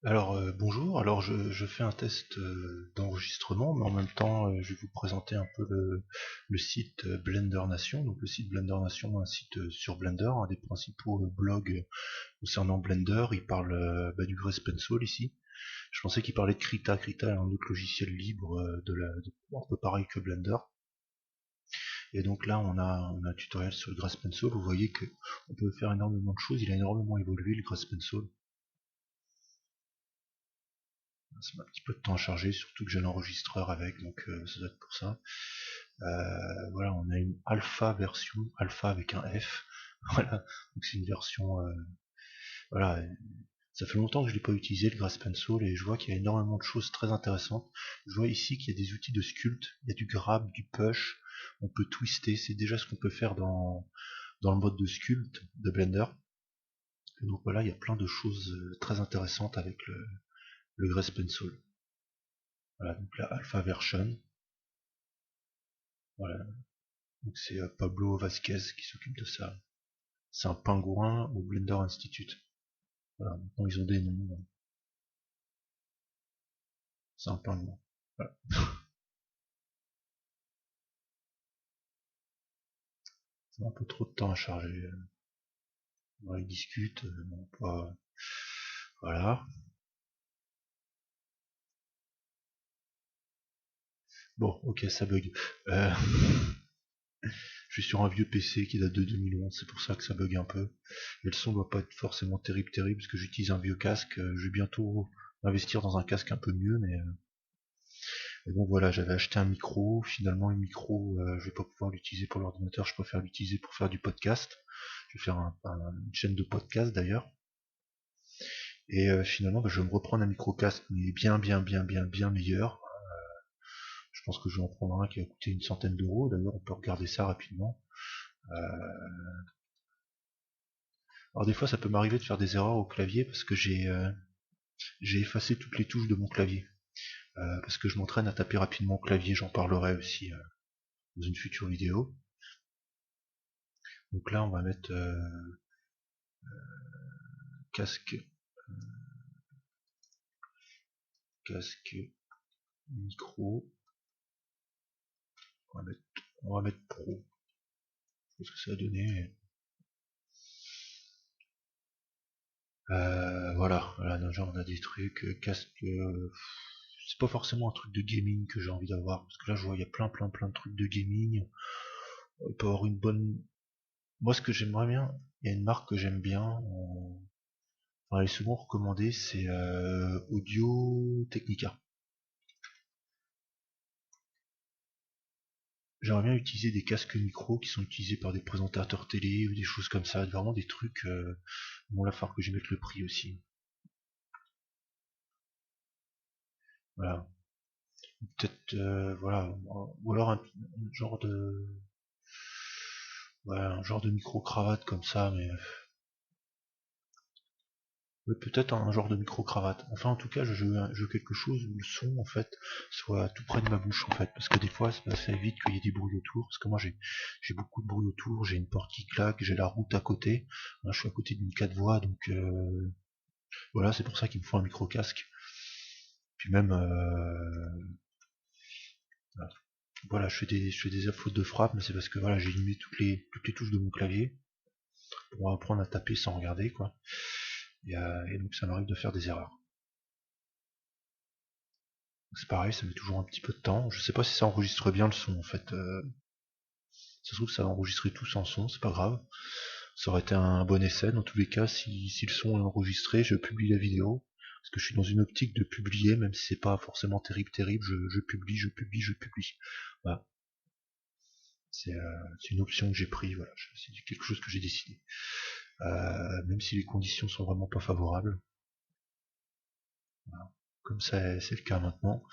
Alors bonjour, alors je fais un test d'enregistrement, mais en même temps je vais vous présenter un peu le site Blender Nation. Donc le site Blender Nation, un site sur Blender, un des principaux blogs concernant Blender. Il parle du Pencil ici. Je pensais qu'il parlait de Krita. Krita est un autre logiciel libre un peu pareil que Blender. Et donc là on a un tutoriel sur le Pencil. Vous voyez que on peut faire énormément de choses, il a énormément évolué le Pencil. Ça met un petit peu de temps à charger, surtout que j'ai l'enregistreur avec, donc ça doit être pour ça. Voilà, on a une alpha version, alpha avec un F. Voilà, donc c'est une version. Voilà, ça fait longtemps que je l'ai pas utilisé le Pencil et je vois qu'il y a énormément de choses très intéressantes. Je vois ici qu'il y a des outils de sculpt, il y a du grab, du push, on peut twister, c'est déjà ce qu'on peut faire dans le mode de sculpt de Blender. Et donc voilà, il y a plein de choses très intéressantes avec le Pencil. Voilà, donc la alpha version. Voilà, donc c'est Pablo Vasquez qui s'occupe de ça. C'est un pingouin au Blender Institute. Voilà, maintenant ils ont des noms. C'est un pingouin. Voilà. Ça a un peu trop de temps à charger. Voilà, ils discutent. Non, pas... Voilà. Bon, ok, ça bug. Euh, je suis sur un vieux PC qui date de 2011, c'est pour ça que ça bug un peu. Et le son doit pas être forcément terrible, parce que j'utilise un vieux casque. Je vais bientôt investir dans un casque un peu mieux, mais bon voilà, j'avais acheté un micro, finalement le micro, je vais pas pouvoir l'utiliser pour l'ordinateur, je préfère l'utiliser pour faire du podcast. Je vais faire une chaîne de podcast d'ailleurs. Et finalement, je vais me reprendre un micro casque, mais bien meilleur. Je pense que je vais en prendre un qui va coûter une centaine d'euros. D'ailleurs, on peut regarder ça rapidement. Alors des fois, ça peut m'arriver de faire des erreurs au clavier parce que j'ai effacé toutes les touches de mon clavier. Parce que je m'entraîne à taper rapidement au clavier, j'en parlerai aussi dans une future vidéo. Donc là, on va mettre casque, casque, micro. On va mettre, on va mettre pro. Je sais ce que ça va donner. Voilà, déjà on a des trucs, casque, c'est pas forcément un truc de gaming que j'ai envie d'avoir, parce que là je vois il y a plein de trucs de gaming. Il peut avoir une bonne. Moi ce que j'aimerais bien, il y a une marque que j'aime bien, enfin, elle est souvent recommandée, c'est Audio Technica. J'aimerais bien utiliser des casques micro qui sont utilisés par des présentateurs télé ou des choses comme ça, vraiment des trucs. Bon, là, il va falloir que je mette le prix aussi. Voilà. Peut-être, voilà, ou alors un genre de, ouais, un genre de micro-cravate comme ça, mais peut-être un genre de micro-cravate. Enfin, en tout cas, je veux quelque chose où le son, en fait, soit tout près de ma bouche, en fait, parce que des fois, ça évite qu'il y ait des bruits autour, parce que moi, j'ai beaucoup de bruit autour, j'ai une porte qui claque, j'ai la route à côté, là, je suis à côté d'une 4 voies, donc voilà, c'est pour ça qu'il me faut un micro-casque. Puis même, voilà, je fais des fautes de frappe, mais c'est parce que voilà, j'ai limité toutes les touches de mon clavier pour apprendre à taper sans regarder, quoi. Et donc ça m'arrive de faire des erreurs. C'est pareil, ça met toujours un petit peu de temps. Je sais pas si ça enregistre bien le son en fait. Ça se trouve ça va enregistrer tout sans son, c'est pas grave. Ça aurait été un bon essai dans tous les cas. Si le son est enregistré, je publie la vidéo. Parce que je suis dans une optique de publier, même si c'est pas forcément terrible, je publie. Voilà. C'est une option que j'ai prise, voilà. C'est quelque chose que j'ai décidé. Même si les conditions sont vraiment pas favorables. Voilà. Comme ça c'est le cas maintenant.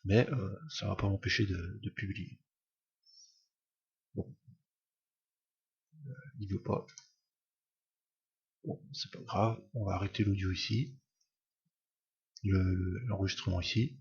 Mais ça va pas m'empêcher de publier. Bon, il veut pas. Bon, c'est pas grave, on va arrêter l'audio ici, l'enregistrement ici.